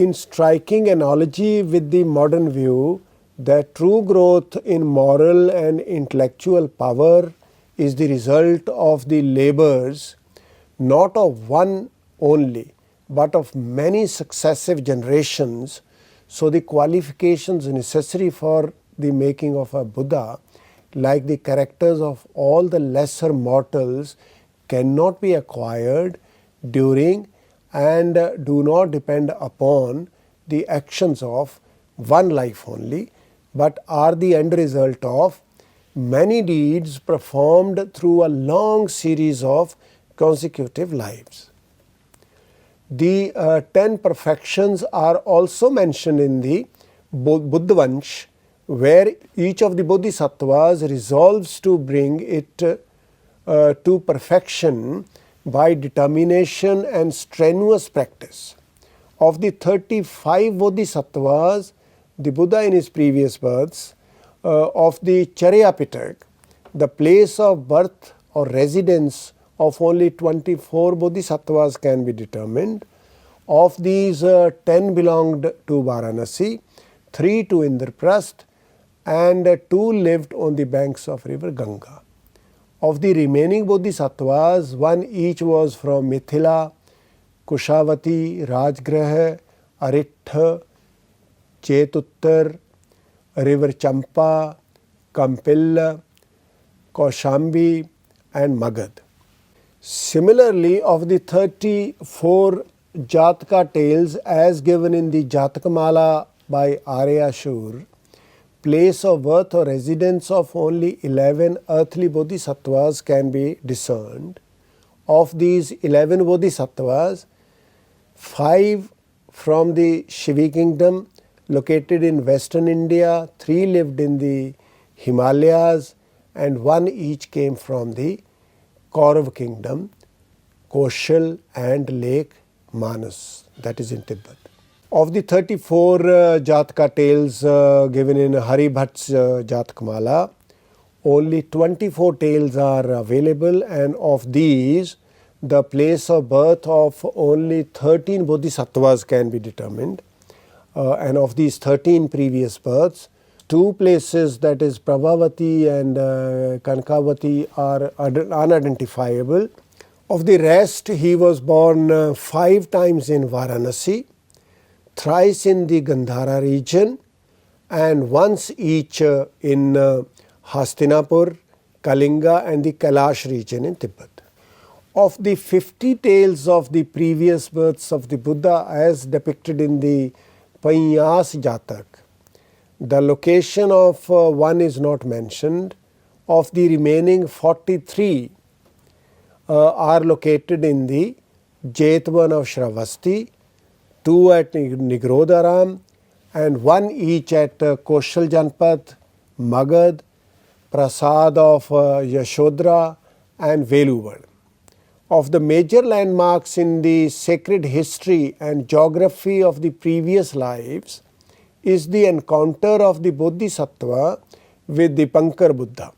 in striking analogy with the modern view that true growth in moral and intellectual power is the result of the labors not of one only, but of many successive generations. So the qualifications necessary for the making of a Buddha, like the characters of all the lesser mortals, cannot be acquired during and do not depend upon the actions of one life only, but are the end result of many deeds performed through a long series of consecutive lives. The 10 perfections are also mentioned in the Buddhavansh, where each of the bodhisattvas resolves to bring it to perfection by determination and strenuous practice. Of the 35 bodhisattvas, the Buddha in his previous births, of the Charyapitak, the place of birth or residence of only 24 bodhisattvas can be determined. Of these, 10 belonged to Varanasi, 3 to Indraprasth, and 2 lived on the banks of river Ganga. Of the remaining bodhisattvas, 1 each was from Mithila, Kushavati, Rajgraha, Aritha, Chetuttar, river Champa, Kampilla, Kaushambi, and Magad. Similarly, of the 34 Jataka tales as given in the Jatakamala by Arya Shur, place of birth or residence of only 11 earthly bodhisattvas can be discerned. Of these 11 bodhisattvas, 5 from the Shivi kingdom located in western India, 3 lived in the Himalayas, and 1 each came from the Kaurav kingdom, Koshal and Lake Manas, that is in Tibet. Of the 34 Jataka tales given in Hari Bhatt's Jatakamala, only 24 tales are available, and of these, the place of birth of only 13 bodhisattvas can be determined. And of these 13 previous births, 2 places, that is Prabhavati and Kankavati, are unidentifiable. Of the rest, he was born 5 times in Varanasi, thrice in the Gandhara region, and once each in Hastinapur, Kalinga, and the Kailash region in Tibet. Of the 50 tales of the previous births of the Buddha as depicted in the Panyas Jatak, the location of 1 is not mentioned. Of the remaining 43 are located in the Jetvan of Shravasti, 2 at Nigrodharam, and 1 each at Koshal Janpat, Magad, Prasad of Yashodhara, and Veluvad. Of the major landmarks in the sacred history and geography of the previous lives is the encounter of the Bodhisattva with the Pankar Buddha.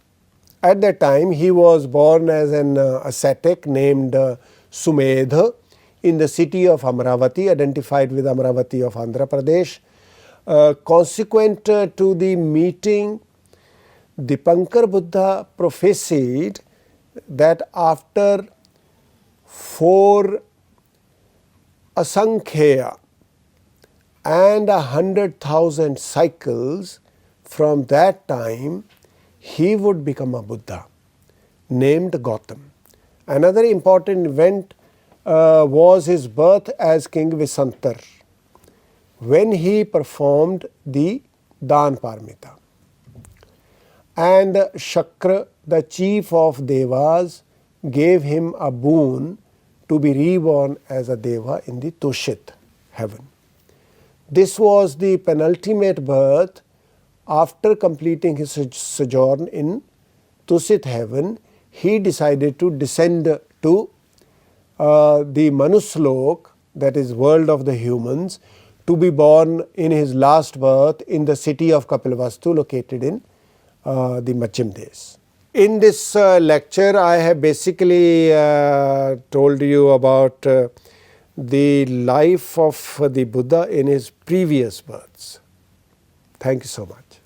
At that time, he was born as an ascetic named Sumedha in the city of Amravati, identified with Amravati of Andhra Pradesh. Consequent to the meeting, the Pankar Buddha prophesied that after 4 asankhya and 100,000 cycles from that time, he would become a Buddha named Gautam. Another important event was his birth as King Visantar, when he performed the Dan Paramita. And Shakra, the chief of Devas, gave him a boon to be reborn as a Deva in the Tushit heaven. This was the penultimate birth. After completing his sojourn in Tushit heaven, he decided to descend to the Manuslok, that is world of the humans, to be born in his last birth in the city of Kapilavastu located in the Madhyam Desh. In this lecture, I have basically told you about the life of the Buddha in his previous births. Thank you so much.